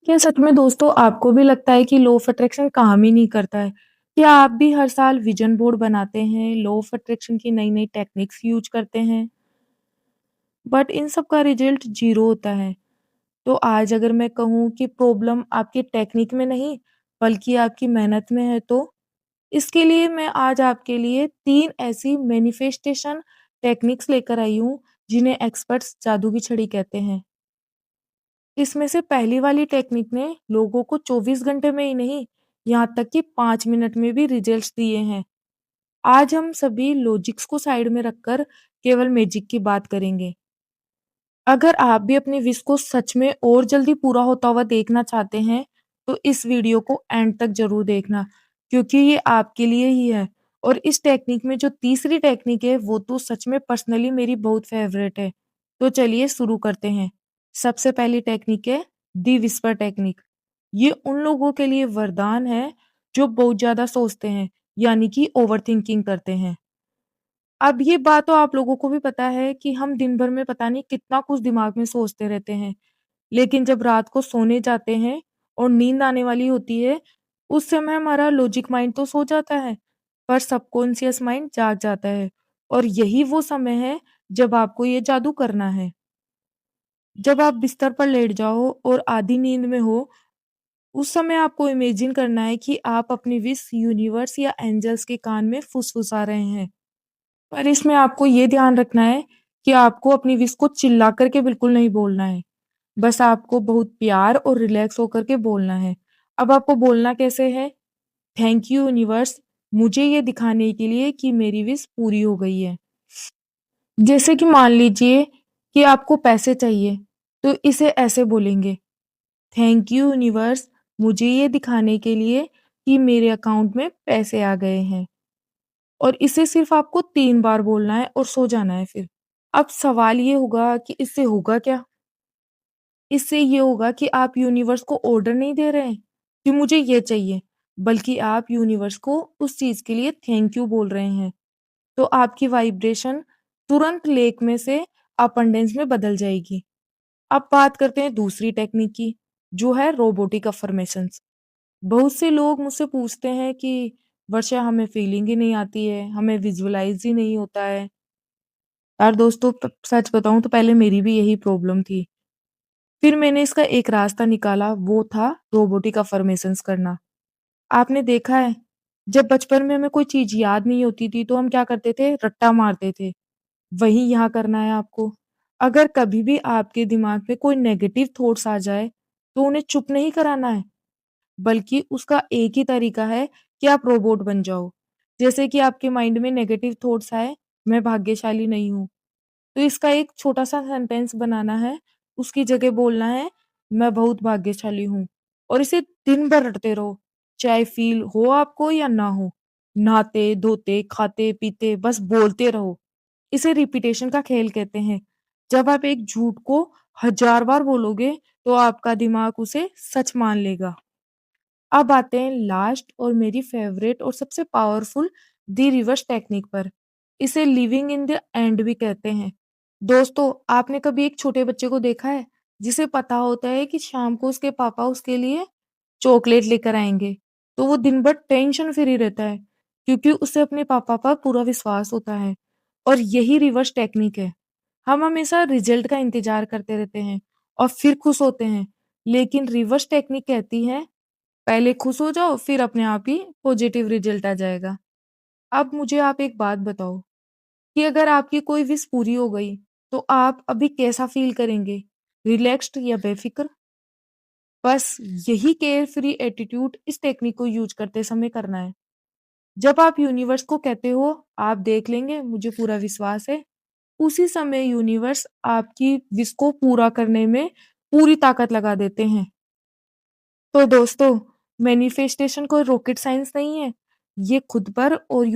क्या सच में दोस्तों आपको भी लगता है कि लॉ ऑफ अट्रैक्शन काम ही नहीं करता है? क्या आप भी हर साल विजन बोर्ड बनाते हैं, लॉ ऑफ अट्रैक्शन की नई-नई टेक्निक्स यूज़ करते हैं, बट इन सब का रिजल्ट ज़ीरो होता है? तो आज अगर मैं कहूँ कि प्रॉब्लम आपकी टेक्निक में नहीं, बल्कि आपकी मेहनत में है तो? इसके लिए मैं आज आपके लिए 3 ऐसी मैनिफेस्टेशन टेक्निक्स लेकर आई हूँ, जिन्हें एक्सपर्ट्स जादू की छड़ी कहते हैं। इसमें से पहली वाली टेक्निक ने लोगों को 24 घंटे में ही नहीं, यहाँ तक कि 5 मिनट में भी रिजल्ट्स दिए हैं। आज हम सभी लॉजिक्स को साइड में रखकर केवल मैजिक की बात करेंगे। अगर आप भी अपनी विश को सच में और जल्दी पूरा होता हुआ देखना चाहते हैं, तो इस वीडियो को एंड तक ज़रूर देखना, क्योंकि ये आपके लिए ही है। और इस टेक्निक में जो तीसरी टेक्निक है, वो तो सच में पर्सनली मेरी बहुत फेवरेट है। तो चलिए शुरू करते हैं। सबसे पहली टेक्निक है दी विस्पर टेक्निक। ये उन लोगों के लिए वरदान है, जो बहुत ज़्यादा सोचते हैं, यानी कि ओवरथिंकिंग करते हैं। अब ये बात तो आप लोगों को भी पता है कि हम दिन भर में पता नहीं कितना कुछ दिमाग में सोचते रहते हैं। लेकिन जब रात को सोने जाते हैं और नींद आने वाली होती है, उस समय हमारा लॉजिक माइंड तो सो जाता है, पर सबकॉन्शियस माइंड जाग जाता है। और यही वो समय है जब आपको ये जादू करना है। जब आप बिस्तर पर लेट जाओ और आधी नींद में हो, उस समय आपको इमेजिन करना है कि आप अपनी विश यूनिवर्स या एंजल्स के कान में फुसफुसा रहे हैं। पर इसमें आपको ये ध्यान रखना है कि आपको अपनी विश को चिल्ला कर के बिल्कुल नहीं बोलना है। बस आपको बहुत प्यार और रिलैक्स होकर के बोलना है। अब आपको बोलना कैसे है? थैंक यू यूनिवर्स, मुझे ये दिखाने के लिए कि मेरी विश पूरी हो गई है। जैसे कि मान लीजिए कि आपको पैसे चाहिए, तो इसे ऐसे बोलेंगे, थैंक यू यूनिवर्स, मुझे ये दिखाने के लिए कि मेरे अकाउंट में पैसे आ गए हैं। और इसे सिर्फ आपको 3 बार बोलना है और सो जाना है फिर। अब सवाल ये होगा कि इससे होगा क्या? इससे ये होगा कि आप यूनिवर्स को ऑर्डर नहीं दे रहे हैं कि मुझे ये चाहिए, बल्कि आप यूनिवर्स को उस चीज़ के लिए थैंक यू बोल रहे हैं। तो आपकी वाइब्रेशन तुरंत लेक में से अबंडेंस में बदल जाएगी। अब बात करते हैं दूसरी टेक्निक की, जो है रोबोटिक अफ़र्मेशंस। बहुत से लोग मुझसे पूछते हैं कि वर्षा, हमें फीलिंग ही नहीं आती है, हमें विजुअलाइज़ ही नहीं होता है। यार दोस्तों, सच बताऊँ तो पहले मेरी भी यही प्रॉब्लम थी। फिर मैंने इसका एक रास्ता निकाला, वो था रोबोटिक अफ़र्मेशंस करना। आपने देखा है, जब बचपन में हमें कोई चीज़ याद नहीं होती थी, तो हम क्या करते थे? रट्टा मारते थे। वही यहाँ करना है आपको। अगर कभी भी आपके दिमाग में कोई नेगेटिव थॉट्स आ जाए, तो उन्हें चुप नहीं कराना है, बल्कि उसका एक ही तरीका है कि आप रोबोट बन जाओ। जैसे कि आपके माइंड में नेगेटिव थॉट्स आए, मैं भाग्यशाली नहीं हूँ, तो इसका एक छोटा-सा सेंटेंस बनाना है, उसकी जगह बोलना है, मैं बहुत भाग्यशाली हूँ, और इसे दिन भर रटते रहो, चाहे फ़ील हो आपको या ना हो। नहाते-धोते, खाते-पीते बस बोलते रहो। इसे रिपिटेशन का खेल कहते हैं। जब आप एक झूठ को 1000 बार बोलोगे, तो आपका दिमाग उसे सच मान लेगा। अब आते हैं लास्ट और मेरी फेवरेट और सबसे पावरफुल द रिवर्स टेक्निक पर। इसे लिविंग इन द एंड भी कहते हैं। दोस्तों, आपने कभी एक छोटे बच्चे को देखा है जिसे पता होता है कि शाम को उसके पापा उसके लिए चॉकलेट लेकर आएंगे, तो वो दिन भर टेंशन फ्री रहता है, क्योंकि उसे अपने पापा पर पूरा विश्वास होता है। और यही रिवर्स टेक्निक है। हम हमेशा रिजल्ट का इंतजार करते रहते हैं और फिर खुश होते हैं, लेकिन रिवर्स टेक्निक कहती है, पहले खुश हो जाओ, फिर अपने आप ही पॉजिटिव रिजल्ट आ जाएगा। अब मुझे आप एक बात बताओ कि अगर आपकी कोई विश पूरी हो गई, तो आप अभी कैसा फ़ील करेंगे? रिलैक्स्ड या बेफ़िक्र? बस यही केयर फ्री एटीट्यूड इस टेक्निक को यूज़ करते समय करना है। जब आप यूनिवर्स को कहते हो, आप देख लेंगे, मुझे पूरा विश्वास है, उसी समय यूनिवर्स आपकी विश को पूरा करने में पूरी ताकत लगा देते हैं। तो दोस्तों, मैनिफेस्टेशन कोई रॉकेट साइंस नहीं है। ये खुद पर और